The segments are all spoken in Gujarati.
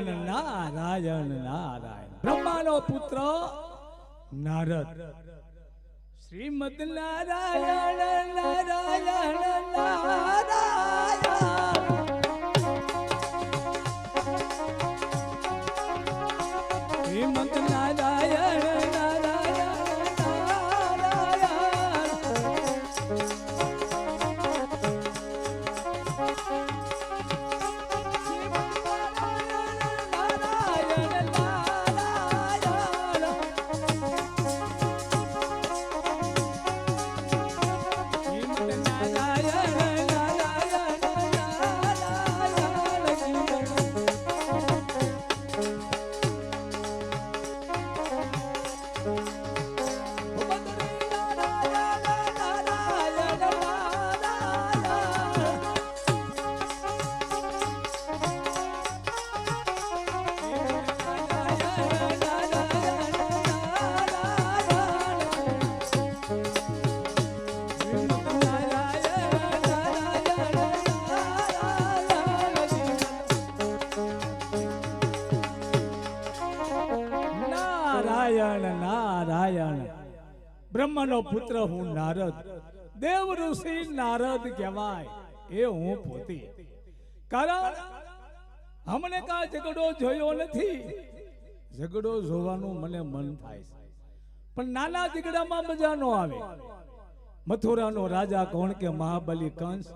નારાયણ નારાયણ નારાયણ. બ્રહ્માનો પુત્ર નારદ. શ્રીમદ નારાયણ નારાયણ નારાયણ. શ્રીમદ નારાયણ નારાયણ નારાયણ. બ્રહ્માનો પુત્ર હું નારદ. દેવ ઋષિ નારદ કહેવાય એ હું પોતે. કારણ હમને કાંઈ ઝઘડો જોયો નથી. ઝઘડો જોવાનું મને મન થાય છે, પણ નાના ઝઘડામાં મજા ન આવે. મથુરાનો રાજા કોણ કે મહાબલી કંસ,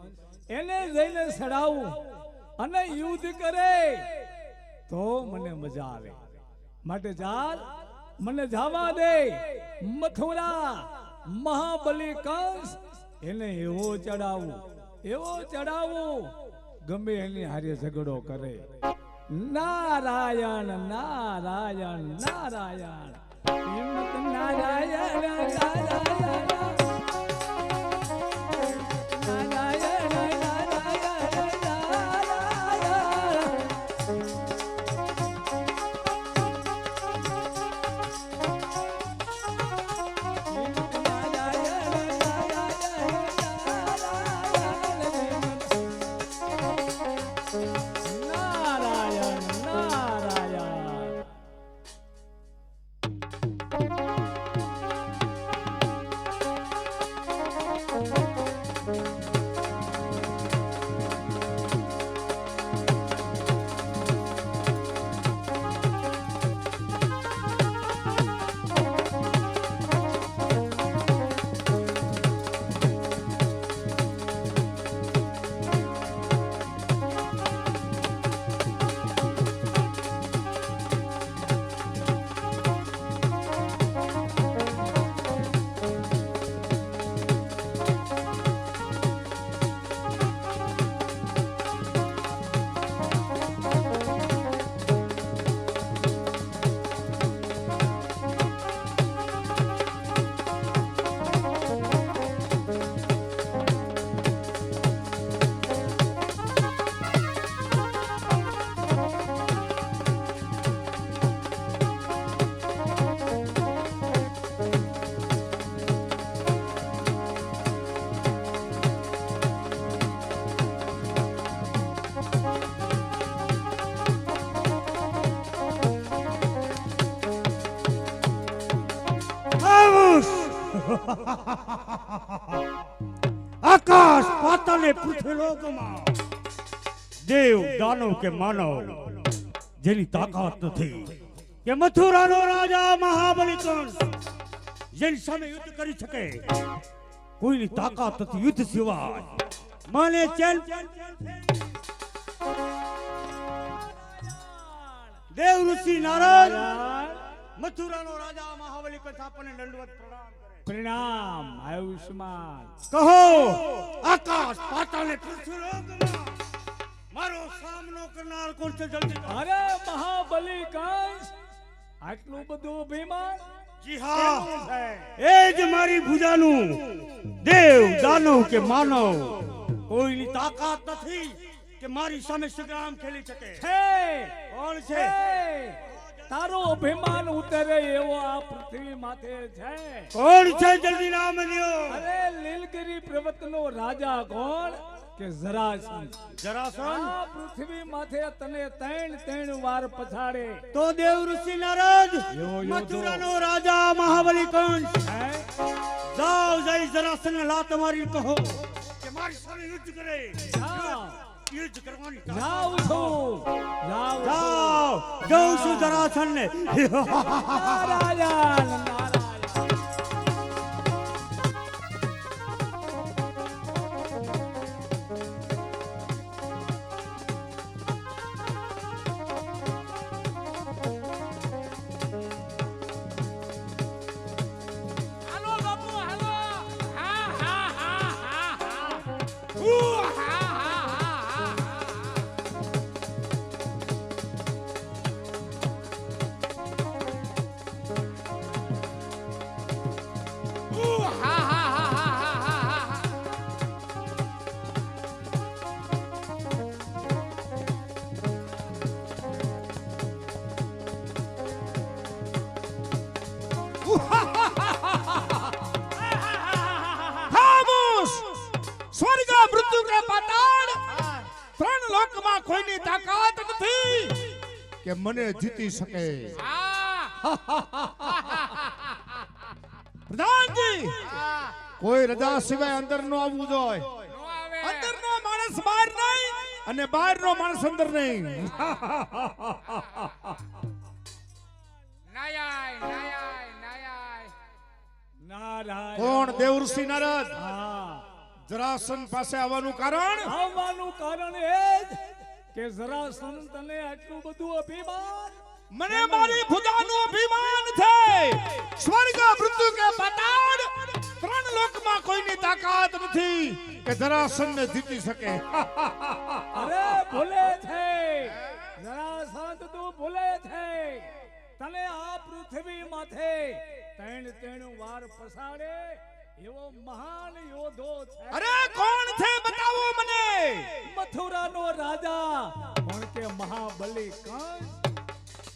એને જઈને સડાવું અને યુદ્ધ કરે તો મને મજા આવે. માટે ચાલ મને જવા દે. મથુરા મહાબલી કંસ એને એવો ચડાવું ગમે એની હારે ઝઘડો કરે. નારાયણ નારાયણ નારાયણ. નારાયણ નારાયણ આકાશ પાતાળ ને પૃથ્વી લોકમાં દેવ દાનવ કે માનવ જેની તાકાત નથી કે મથુરાનો રાજા મહાબલી કંસ જેની સામે યુદ્ધ કરી શકે, કોઈની તાકાત નથી યુદ્ધ સિવાય. મને ચેન દેવ ઋષિ નારદ મથુરાનો રાજા મહાબલી કંસ આપણને દંડવત પ્રણામ કરે. પ્રણામ આયુષ્માન. કહો આકાશ પાતાળ ને પૃથ્વી લોકમાં મારો સામનો કરનાર કોણ છે? જલ્દી કહો. અરે મહાબલી કંસ, આટલું બધું અભિમાન? જી હા, એ જ મારી ભુજાનું દેવ દાનવ કે માનવ કોઈની તાકાત નથી કે મારી સામે સંગ્રામ ખેલી શકે. કોણ છે? તારો અભિમાન ઉતરે એવો આ પૃથ્વી માથે છે. કોણ છે? જલ્દી નામ લ્યો. અરે લીલગિરી પર્વતનો રાજા કોણ? કે જરાસંઘ જરાસંઘ આ પૃથ્વી માથે તને ત્રણ વાર પછાડે તો દેવ ઋષિ નારદ યોદ્ધો. મથુરાનો રાજા મહાબલી કંસ હે? જાઓ જઈ જરાસંઘને લાત મારી કહો કે મારી સામે યુદ્ધ કરે જાઓ. યુદ્ધ કરવાની જાઉં છું જાઓ જઉં છું જરાસંઘને નારાયણ નારાયણ હાલો બાપુ હાલો હા હા હા હા હા હા હા હા હા હા ખામોશ સ્વર્ગ મૃત્યુ કે પાતાળ ત્રણ લોકમાં કોઈની તાકાત નથી કે મને જીતી શકે પ્રધાનજી કોઈ રજા સિવાય અંદર નો આવવું જોઈએ અંદરનો માણસ બહાર નહીં અને બહારનો માણસ અંદર નહીં નારાયણ કોણ દેવઋષિ નારદ હા જરાસંઘ પાસે આવવાનું કારણ આવવાનું કારણ એ જ કે જરાસંઘ તને આટલું બધું અભિમાન મને મારી ભુજાનું અભિમાન છે સ્વર્ગ મૃત્યુ કે પાતાળ ત્રણ લોકમાં કોઈની તાકાત નથી કે જરાસંઘને જીતી શકે અરે ભૂલે છે જરાસંઘ તું ભૂલે છે તને આ પૃથ્વી માથે ત્રણ વાર પસાડે એવો મહાન યોધો છે અરે કોણ છે બતાવો મને મથુરાનો રાજા કોણ કે મહાબલી કંસ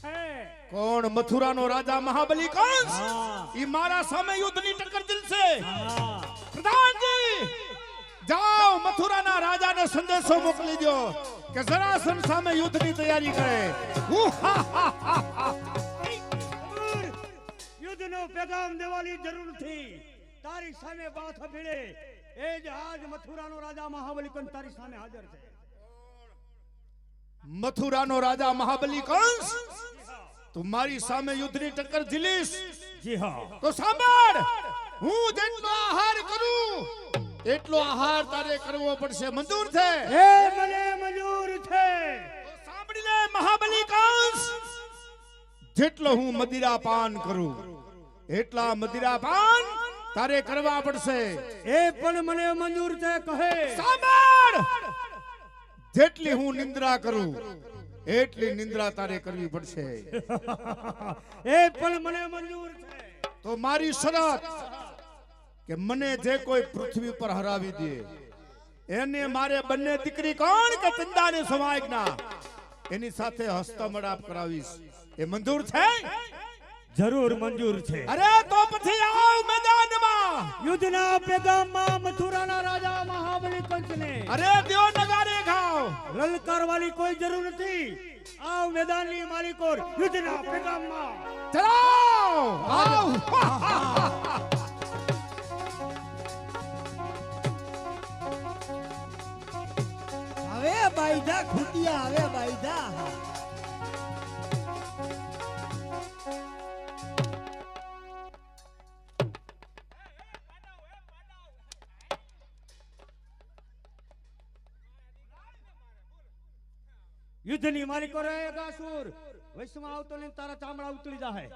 છે કોણ મથુરાનો રાજા મહાબલી કંસ હા ઈ મારા સામે યુદ્ધની ટક્કર દિલશે હા પ્રધાનજી જાઓ મથુરાના રાજાને સંદેશો મોકલી દો કે જરાસંઘ સામે યુદ્ધની તૈયારી કરે યુદ્ધનો પેગામ દેવાની જરૂર નથી તારી સામે બાથ ભીડે એ જ આજ મથુરાનો રાજા મહાબલી કંસ તારી સામે હાજર છે મથુરાનો રાજા મહાબલી કંસ તું મારી સામે યુદ્ધની ટક્કર ઝીલીશ જી હા તો સાંભળ હું જેટલો આહાર કરું એટલો આહાર તારે કરવો પડશે મંજૂર છે એ મને મંજૂર છે તો સાંભળી લે મહાબલી કંસ જેટલો હું મદિરા પાન કરું એટલા મદિરા પાન તારે કરવા પડશે એ પણ મને મંજૂર છે કહે સાંભળ જેટલી હું નિંદ્રા કરું એટલી નિંદ્રા તારે કરવી પડશે એ પણ મને મંજૂર છે તો મારી શરત કે મને જે કોઈ પૃથ્વી પર હરાવી દે એને મારે બંને દીકરી કોણ કે ચંદાને સમાયજ્ઞા એની સાથે હસ્તમળાપ કરાવીશ એ મંજૂર છે જરૂર મંજૂર છે અરે તો પછી આવ મેદાનમાં યુદ્ધના પેગામમાં મથુરાના રાજા મહાબલી કંસને અરે દેવ નગારે ગાઓ લલકારવાની કોઈ જરૂર નથી આવ મેદાનની માલિકોર યુદ્ધના પેગામમાં ચલાઓ આવ હવે બાયધા ખૂટિયા હવે બાયધા યુદ્ધની માલિકો રહે ગાસુર વૈશ્વમાં આવતો ને તારા ચામડા ઉતરી જાહે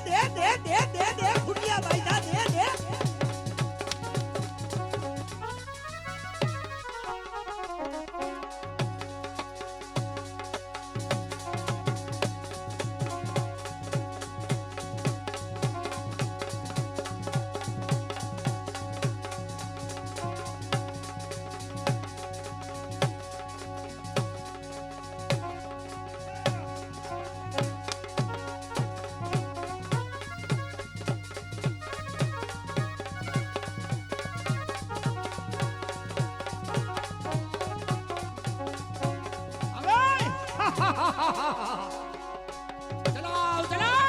દે દે દે દે દે ખુટિયા બાઈધા દે દે ચલાવ ચલાવ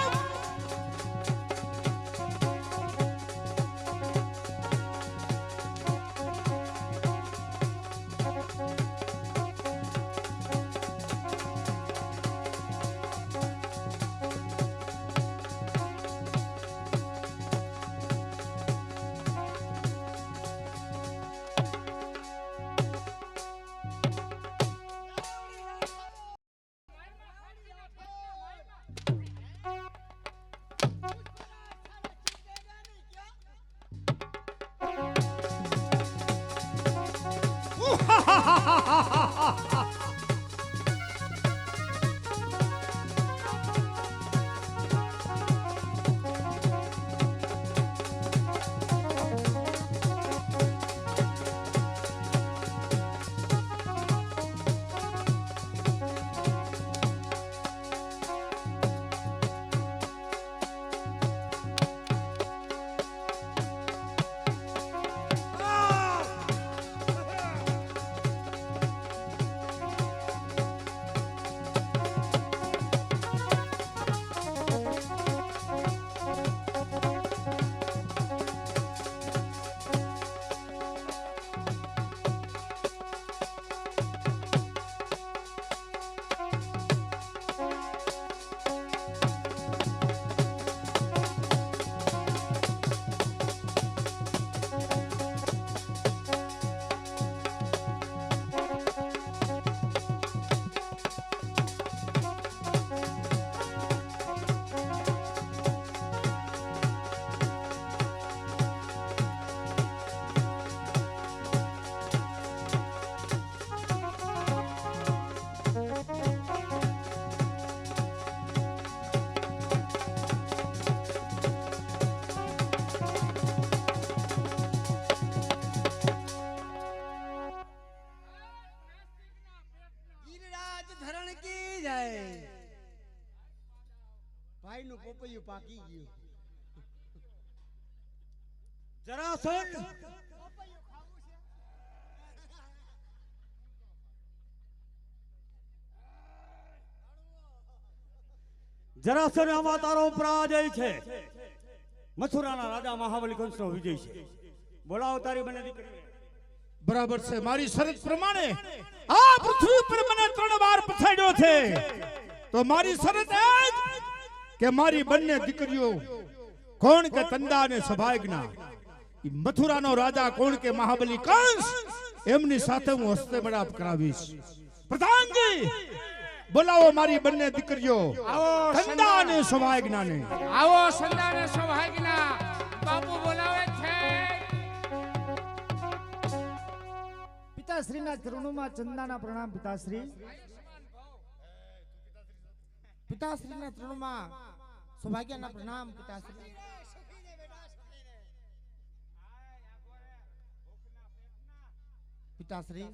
ભાઈનું પોપૈયું પાકી ગયું જરાસંઘ જરાસંઘ આમાં તારો પરાજય છે. મથુરાના રાજા મહાબલી કંસનો વિજય છે. બોલાવો તારી બંને દીકરીને. બરાબર છે. મારી શરત પ્રમાણે આ પૃથ્વી પર મને 3 વાર પછાડ્યો છે, તો મારી શરત એ જ કે મારી બંને દીકરીઓ કોણ કે તંદા અને સભાયજ્ઞા, ઈ મથુરાનો રાજા કોણ કે મહાબલી કંસ, એમની સાથે હું હસ્તે મેળાપ કરાવીશ. પ્રધાનજી બોલાવો મારી બંને દીકરીઓ તંદા અને સભાયજ્ઞાને. આવો સંદાને સૌભાગ્યના બાપુ બોલાવે છે. પિતાશ્રીના ચરણોમાં ચંદાના પ્રણામ. પિતાશ્રી પિતાશ્રીના ચરણોમાં સૌભાગ્યના પ્રણામ. પિતાશ્રી પિતાશ્રી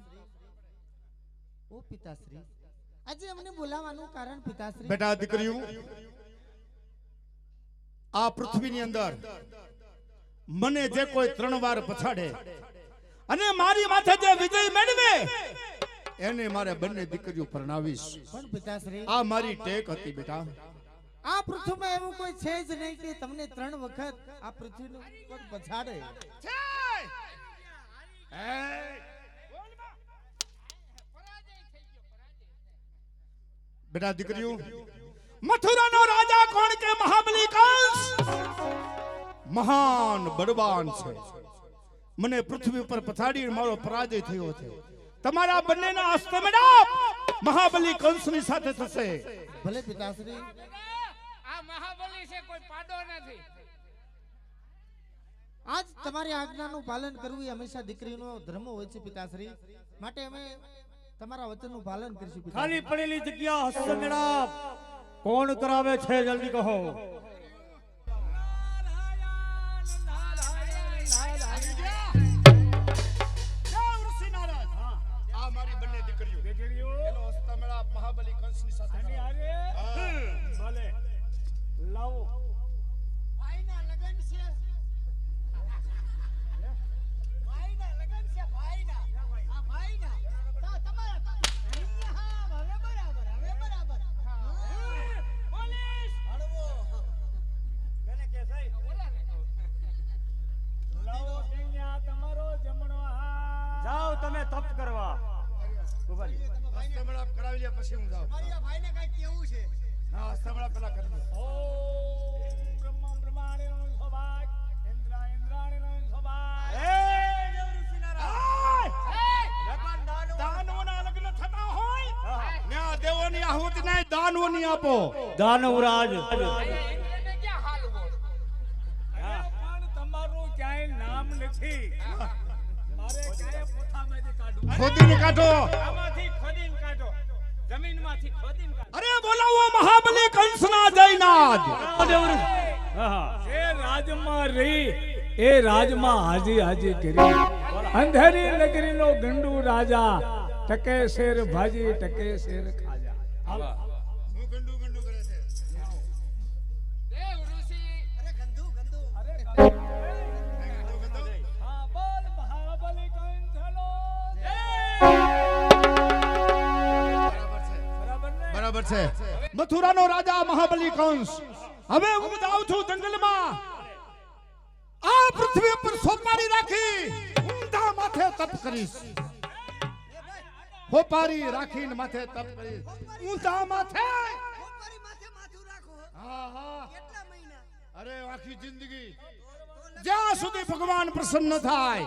ઓ પિતાશ્રી આજે અમને બોલાવવાનું કારણ પિતાશ્રી. બેટા દીકરીઓ, આ પૃથ્વીની અંદર મને જે કોઈ 3 વાર પછાડે અને મારી માથે જે વિજય મેળવે એને મારે બંને દીકરીઓ પરણાવીશ. પણ પિતાશ્રી આ મારી ટેક હતી બેટા. આ પૃથ્વીમાં એવું કોઈ છે જ નહીં કે તમને 3 વખત આ પૃથ્વીનું પગ પછાડે. બેટા દીકરીઓ, મથુરાનો રાજા કોણ કે મહાબલી કંસ મહાન બળવાન છે. મને પૃથ્વી ઉપર પછાડી મારો પરાજય થયો છે. તમારા બંનેના હસ્તે મેળાપ મહાબલી કંસની સાથે થશે. ભલે પિતાશ્રી. આ મહાબલી છે, કોઈ પાડો નથી. આજ તમારી આજ્ઞાનું પાલન કરવું એ હંમેશા દીકરીનો ધર્મ હોય છે પિતાશ્રી, માટે અમે તમારા વચનનું પાલન કરીશું પિતાશ્રી. ખાલી પડેલી જગ્યા હસ્તમેળા કોણ કરાવે છે જલ્દી કહો. આ મારી બંને દીકરીઓ એનો હસ્તમેળા મહાબલી કંસની સાથે ભલે લાવો. ભાઈના લગન છે. ભાઈના લગન છે ભાઈના. આ ભાઈના. તમારા હા હવે બરાબર પોલીસ હળવો. કેને કે સહી લાવો ટીંગા તમારો જમણો હાથ. જાઓ તમે તપ કરવા. ઉભા રહી. હસ્તમેળા કરાવી લે પછી હું જાઉં. મારી આ ભાઈને કઈ કેવું છે. હા હસ્તમેળા પેલા કરી દે. ઓમ બ્રહ્માણીનો સૌભાગ, ઇન્દ્રાણીનો સૌભાગ. દાનવોના લગ્ન થતા હોય ન્યા દેવોની આહુતિ નહીં, દાનવોની આપો. દાનવરાજ ઇન્દ્રને ક્યાં હાલવો. અરે પણ તમારું ક્યાંય નામ નથી. મારે ક્યાંય પોથામાંથી કાઢવું. ખોદીને કાઢો. આમાંથી ખોદીને કાઢો. જમીનમાંથી ખોદીને કાઢો. અરે બોલાવો મહાબલી કંસના જયનાથ. એ રાજમાં રહી, એ રાજમાં હાજી હાજી કરી. અંધેરી નગરીનો ગંડુ રાજા, ટકે શેર ભાજી, ટકે શેર ખાજા. હું ગંડુ ગંડુ કરે છે. દેવ ઋષિ. અરે ગંદુ ગંદુ. હા, બોલ મહાબલી કંસનો જય. બરાબર ને? બરાબર છે. મથુરાનો રાજા મહાબલી કંસ. હવે હું જાઉં છું જંગલમાં. આ પૃથ્વી પર સોપારી રાખી ઊંધા માથે તપ કરીશ. હોપારી રાખીને માથે તપ કરીશ. ઊંધા માથે. મારી માથે માથું રાખો. હા હા. કેટલા મહિના. અરે આખી જિંદગી. જ્યાં સુધી ભગવાન પ્રસન્ન થાય,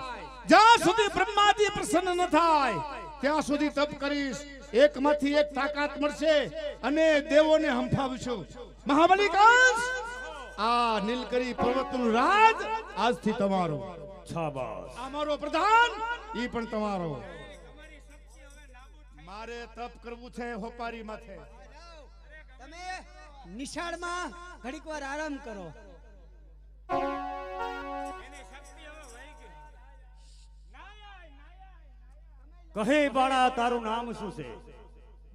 જ્યાં સુધી બ્રહ્માજી પ્રસન્ન ન થાય, ત્યાં સુધી તપ કરીશ. એકમાંથી એક તાકાત મળશે અને દેવોને હંફાવશું. મહાબલી કંસ, આ નીલકરી પર્વતનું રાજ આજથી તમારું. શાબાશ. આ મારો પ્રધાન, ઈ પણ તમારો. મારે તપ કરવું છે હોપારી માથે. તમે નિશાળમાં ઘડીક વાર આરામ કરો. કહે બાળા તારું નામ શું છે?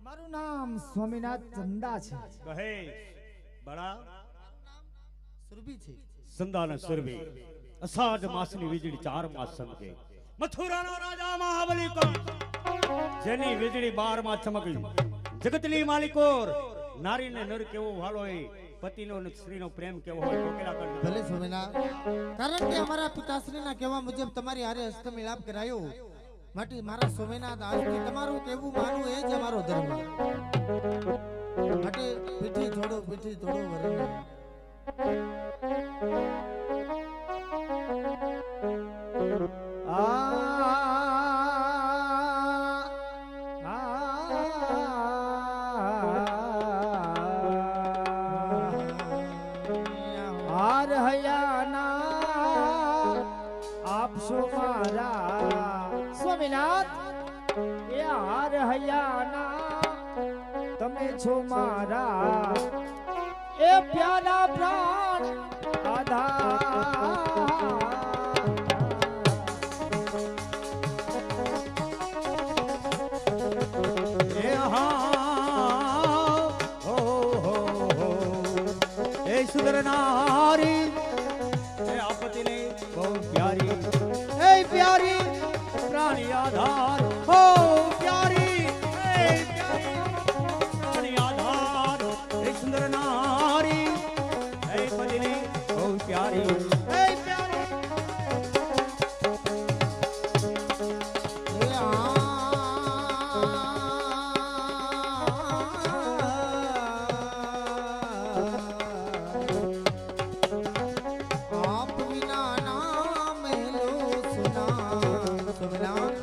મારું નામ સ્વામિનાથ ચંદા છે. કહે બાળા. સુરભી છે. સંદાન સુરભી. અષાઢ માસની વીજળી 4 માસ ચમકે. મથુરાનો રાજા મહાબલી કંસ, જેની વીજળી 12 માસ ચમકી. જગતની માલિકોર, નારીને નર કેવો વાલો હોય, પતિનો અને સ્ત્રીનો પ્રેમ કેવો હોય, કોકેલા કરી. ભલે સ્વામિનાથ, કારણ કે અમારા પિતાશ્રીના કહેવા મુજબ તમારી હારે હસ્તમિલાપ કરાયો, માટે મારા સ્વામિનાથ આજથી તમારું કહેવું માનવું એ જ અમારો ધર્મ. માટે પીઠી થોડો વરણ. હાર હયાના આપશો મારા સ્વામિનાથ. એ હાર હયાના તમે છો મારા, એ પ્યારા પ્રાણ આધાર. એ હા હો હો હો. એ સુંદર નારી, એ આપતીને બહુ પ્યારી, એ પ્યારી પ્રાણી આધાર. હો પ્યારી, એ પ્યારી પ્રાણી આધાર. એ સુંદર નારી, એ પતિને બહુ પ્યારી, એ પ્યારી. आप विना नाम लो सुना स्वामिनाथ.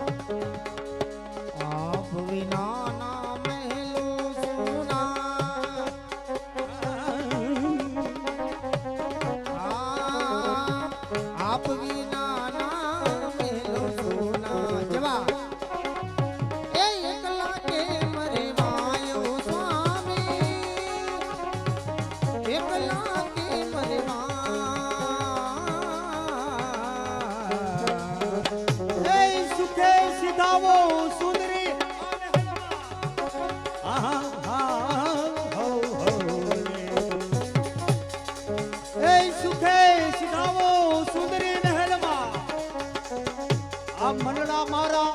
મનડા મારા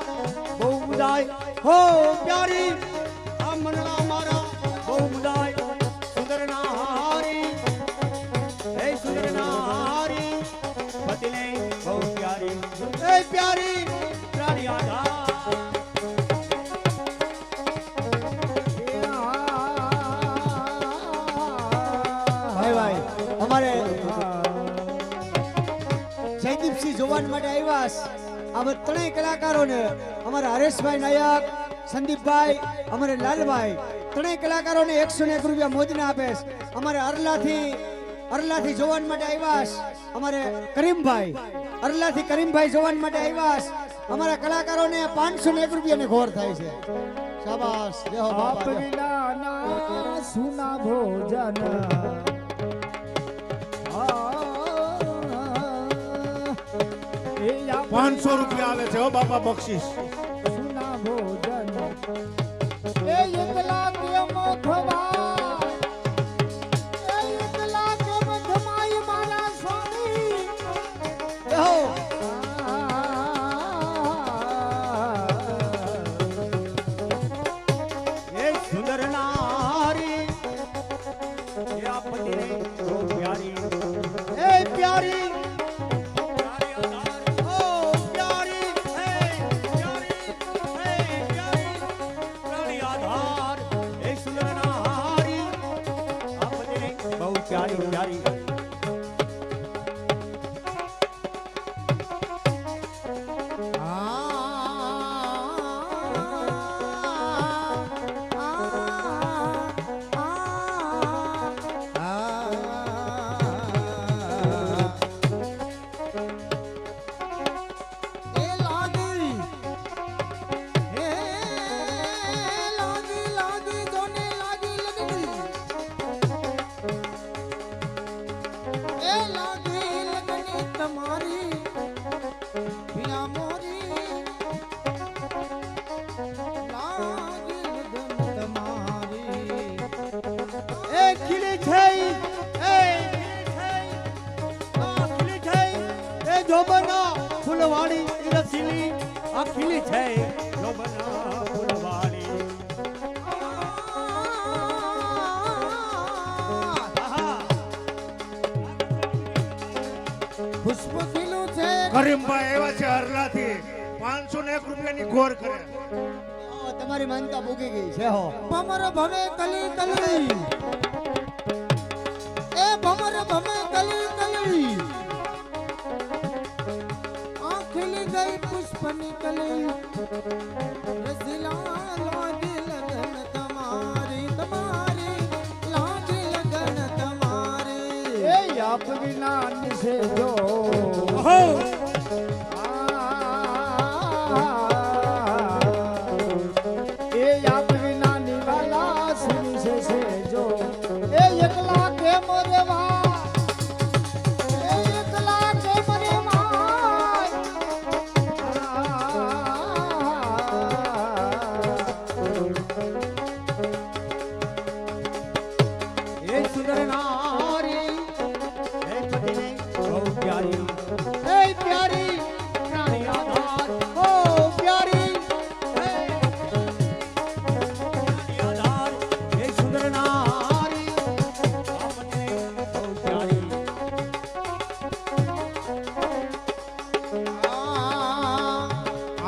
બહુ મુદાય હો પ્યારી આ મનડા મારા બહુ મુદાય સુંદરના હારી હે સુંદરના હારી પતિને બહુ પ્યારી એ પ્યારી પ્રાણી આધા અમારે જયદીપસિંહ જોવાન માટે આવ્યા છે. આ ત્રણેય કલાકારોને અમારા હરેશભાઈ નાયક, સંદીપભાઈ, અમારે લાલભાઈ ત્રણેય કલાકારોને 101 રૂપિયા મોદીના આપે છે. અમારે અરલાથી જોવાન માટે આવ્યા છે. અમારે અરલાથી કરીમભાઈ જોવાન માટે આવ્યા છે. અમારા કલાકારોને 501 રૂપિયાની ઘોર થાય છે. શાબાશ જય હો બાપા, જય. આપના સુના ભોજન 500 રૂપિયા આવે છે હો બાપા બક્ષિસ. સુના ભોજન એ એકલા કે મથવા એ એકલા કે મથમાઈ મારા સ્વામી જય હો. એ સુંદર નારી એ આ પતિને બહુ પ્યારી એ પ્યારી ફૂલવાડી રસીલી આ ખીલી છે લોબના ફૂલવાડી પુષ્પ ખીલું છે કરીમભાઈ એવા છે હરલાથી 501 રૂપિયાની ઘોર કરે. તમારી માનતા પૂકી ગઈ છે હો. ભમર ભમે કલી કલી એ ભમર ભમે કલી કલી આ ખીલી ગઈ પુષ્પની કલી રસીલા લાગી લગન તમારી તમારી લાગી લગન તમારી એ આપ વિના નિશે જો એ આપ વિના નિવાલા સુની છે જો એ એકલા કે મોરેવા એ એકલા કે મોરેવા એ સુંદર નારી એ પતિને બહુ પ્યારી એ પ્યારી પ્રાણી આધાર ઓ પ્યારી એ પ્રાણી આધાર એ સુંદર નારી આ પતિને બહુ પ્યારી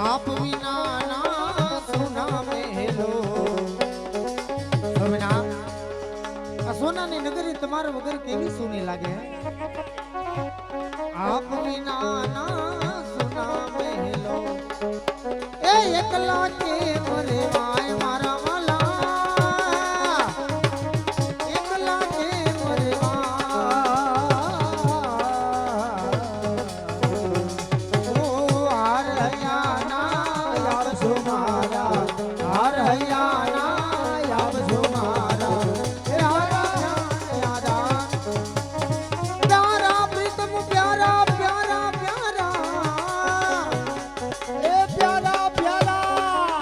आप विना ना सोना महलो सोना આ સોનાની નગરી તમારા વગર કેવી સોની લાગે આપ વિના ના સોના મહેલો એ એકલા કે મરે વાય મારા વાલા એકલા કે મરે ઓ હાર હયાના યાર સુમારા હાર હયાના યાર સુમારા એ હારા યારા પ્યારા પ્રીતમ પ્યારા પ્યારા પ્યારા એ પ્યારા પ્યારા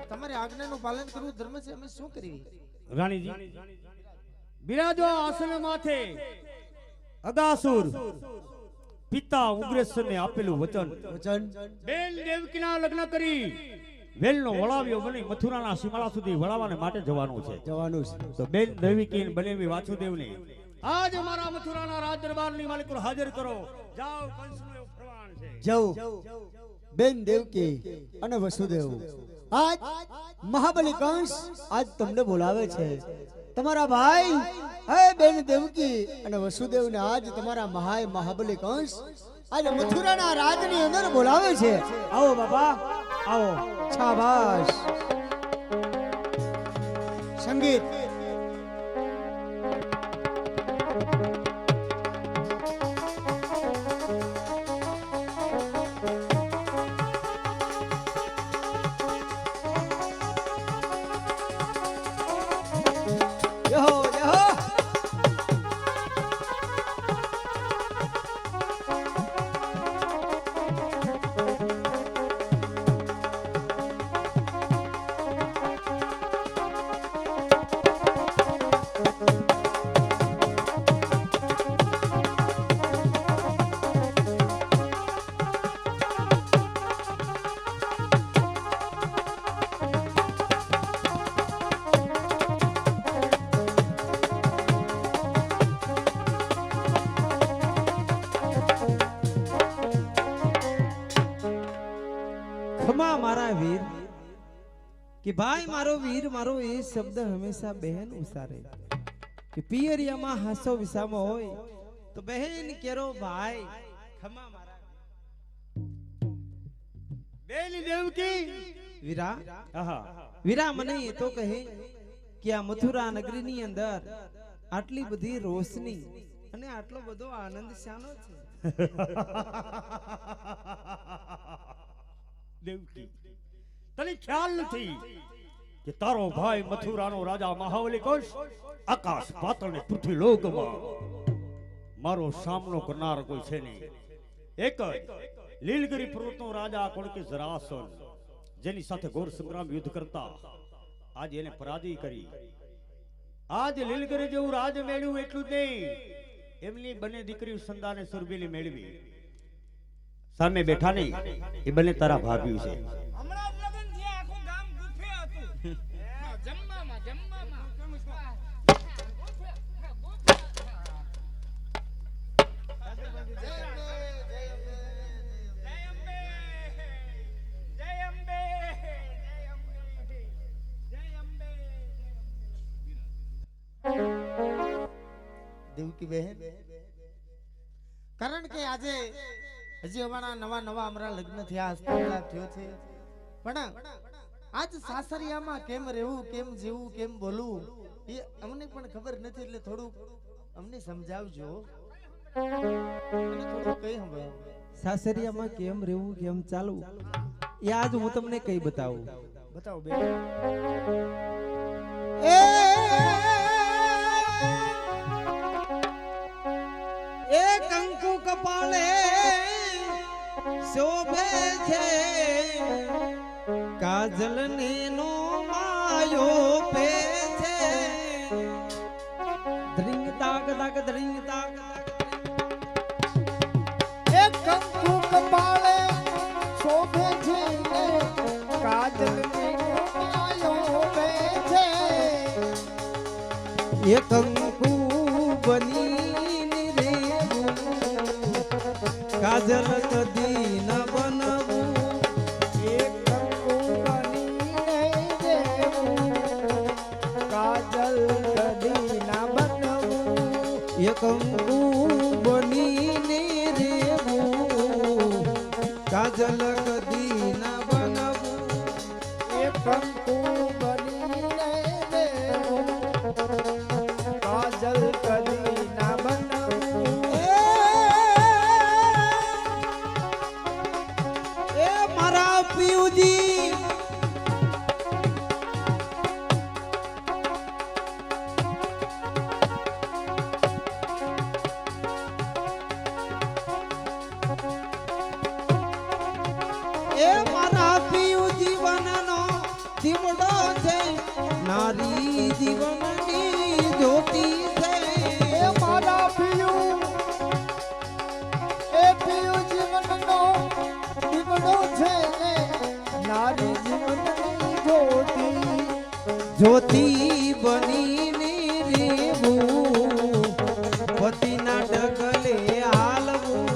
તમારી આજ્ઞાનું પાલન કરવું ધર્મ છે, અમે શું કરીએ? રાણીજી બિરાજો આસન માથે. અગાસુર પિતા ઉગ્રેસરને આપેલું વચન બેન દેવકીના લગ્ન કરી વેલનો વળાવ્યો બની મથુરાના સીમાડા સુધી વળાવવાને માટે જવાનું છે. તો બેન દેવકી બનેવી વાસુદેવને આજ મારા મથુરાના રાજ દરબારની માલિક પર હાજર કરો. જાઓ, કંસનો એવો ફરમાન છે. જાઓ બેન દેવકી અને વસુદેવ, આજ મહાબલી કંસ આજ તમને બોલાવે છે. તમારા ભાઈ હે બેન દેવકી અને વસુદેવને આજ તમારા મહાબલી કંસ આજ મથુરાના રાજની અંદર બોલાવે છે. આવો બાપા આવો. શાબાશ. સંગીત. ખમા મારા વીર કે ભાઈ મારો વીર મારો એ શબ્દ હંમેશા બહેન ઉસારે કે પિયરિયામાં હાસો વિસામો હોય તો બહેન કેરો ભાઈ ખમા મારા બેન દેવકી વીરા આહા વીરા મને એ તો કહે કે આ મથુરા નગરીની અંદર આટલી બધી રોશની અને આટલો બધો આનંદ શાનો છે? દેવકી તને ખ્યાલ નથી કે તારો ભાઈ મથુરાનો રાજા મહાબલી કંસ આકાશ પાતાળ ને પૃથ્વી લોકમાં મારો સામનો કરનાર કોઈ છે નહીં. એક જ લીલગિરી પર્વતનો રાજા કોણ કે જરાસન, જેની સાથે ઘોર સંગ્રામ યુદ્ધ કરતા આજ એને પરાજય કરી. આજ લીલગિરી જેવું રાજ મેળવ્યું એટલું જ નહીં, એમની બંને દીકરી સંદાને સુરબીલી મેળવી. સામે બેઠા નહીં એ બંને તારા ભાભી છે. હમણાં જ લગન થયા, આખું ગામ ગુફે હતું. જમવામાં દેવકી બહેન, કારણ કે આજે હજી અમારા નવા અમારા લગ્ન થયા, હસ્તમિલાપ થયો છે, પણ આજ સાસરિયામાં કેમ રહેવું, કેમ જીવવું, કેમ બોલવું એ અમને પણ ખબર નથી. એટલે થોડુંક અમને સમજાવજો અને થોડું કઈ સંભળાવો. સાસરિયામાં કેમ રહેવું કેમ ચાલવું એ આજ હું તમને કઈ બતાવું. બતાવો બેન. એ કંકુ કપાળે શોભે છે, કાજલ નો માયો પે છે, ધ્રિંગ તાક તાક ધ્રિંગ તાક એક કંકુ કપાળે શોભે છે, કાજલ આયો બે છે, એ કંકુ બની રે કાજલ કદી ન બનવું, એક કંકુ બનીને દેવું, કાજલ કદી ના બનવું, એ કંકુ બનીને રેવું કાજલ કદી ન બનવું. એક કંકુ બનીને દેવું, કાજલ કદી ના બનવું. એ મારા પિયુજી એ મારા પિયુ જીવનનો દીવડો છે નારી જીવનની જ્યોતિ છે એ મારા પિયું એ પિયું જીવનનો દીવડો છે નારી જીવનની જ્યોતિ જ્યોતિ બનીને રેવું પતિના ડગલે હાલવું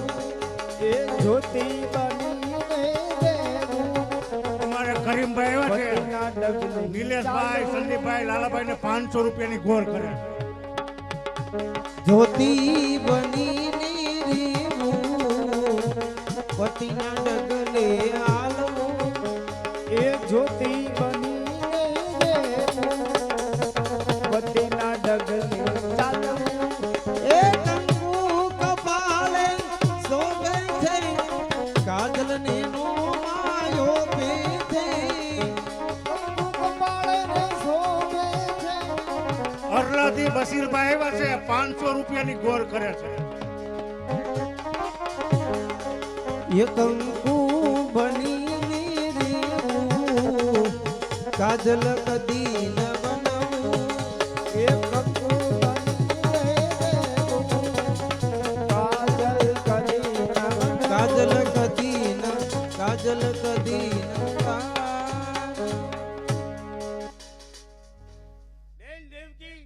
એ જ્યોતિ બનીને રહેવું અમારે કરીમભાઈ આવ્યા છે પતિના ડગલે નિલેશભાઈ સંદીપભાઈ લાલાભાઈ ને 500 રૂપિયાની ગોર કરે જ્યોતિ બનીને રેવું પતિના ડગલે હાલવું એ જ્યોતિ બનીને રહેવું પતિના ડગલે ચાલવું એ કંકુ કપાળે શોભે છે કાજલ ને નો માયો પેથે કપાળે ને શોભે છે અરલાથી બશીરભાઈ આવ્યા છે 500 રૂપિયાની ગોર કરે છે એ કંકુ બનીને રેવું કાજલ કદી ન બનવું એ કંકુ બનીને રહેવું કાજલ કરી કાજલ કદી ન કાજલ કદી ન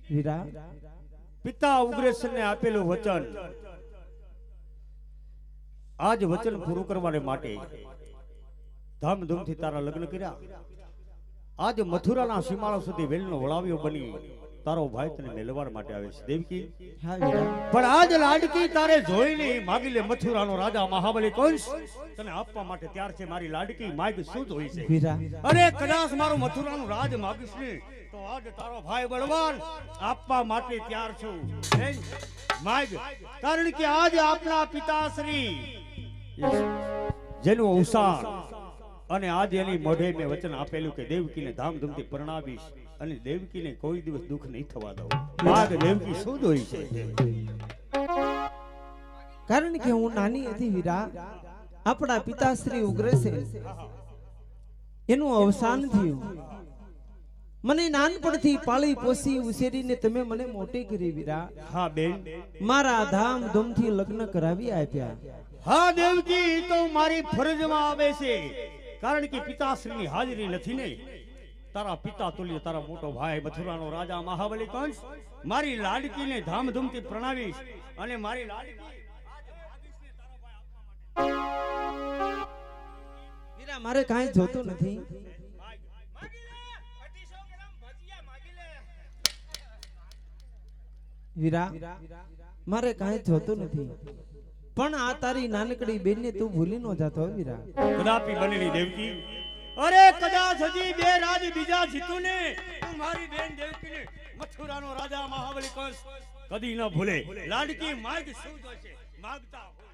વીરા પિતા ઉગ્રેસનને આપેલું વચન આજ વચન પૂરું કરવાને માટે ધામધૂમથી તારા લગ્ન કર્યા આજ મથુરાના સીમાડા સુધી વેલનો વળાવ્યો બની તારો ભાઈ તને મેળવવા માટે આવે છે દેવકી હા વીરા પણ આજ લાડકી તારે જોઈને માગી લે મથુરાનો રાજા મહાબલી કંસ તને આપવા માટે તૈયાર છે મારી લાડકી માગ શું હોય છે વીરા અરે કદાચ મારું મથુરાનું રાજ માગીશ ને તો આજ તારો ભાઈ બળવાન આપવા માટે તૈયાર છું હે? માગ કારણ કે આજ આપના પિતાશ્રી જેનું અવસાન અને આજ એની મોઢે મેં વચન આપેલું કે દેવકીને ધામધૂમથી પરણાવીશ અને દેવકીને કોઈ દિવસ દુઃખ નહીં થવા દઉં માગ દેવકી શું જોઈ છે કારણ કે હું નાની હતી વીરા આપણા પિતાશ્રી ઉગ્રસેન એનું અવસાન થયું મને નાનપણથી પાળી પોસી ઉછેરીને તમે મને મોટી કરી વીરા હા બેન મારા ધામધૂમથી લગ્ન કરાવી આપ્યા હા દેવકી ઈ તો મારી ફરજમાં આવે છે કારણ કે પિતાશ્રીની હાજરી નથી ને તારા પિતા તુલ્ય તારા મોટો ભાઈ મથુરાનો રાજા મહાબલી કંસ મારી લાડકીને ધામધૂમથી પ્રણાવીશ અને મારી લાડકી વીરા મારે કાંઈ જોતું નથી વીરા મારે કાંઈ જોતું નથી પણ આ તારી નાનકડી બેનને તું ભૂલી ન જાતો વીરા કદાપી બનેલી દેવકી અરે કદાચ હજી બે રાજ બીજા જીતું ને તું મારી બેન દેવકીને મથુરાનો રાજા મહાબલી કંસ કદી ન ભૂલે લાડકી માગ શું જોશે માગતા હોય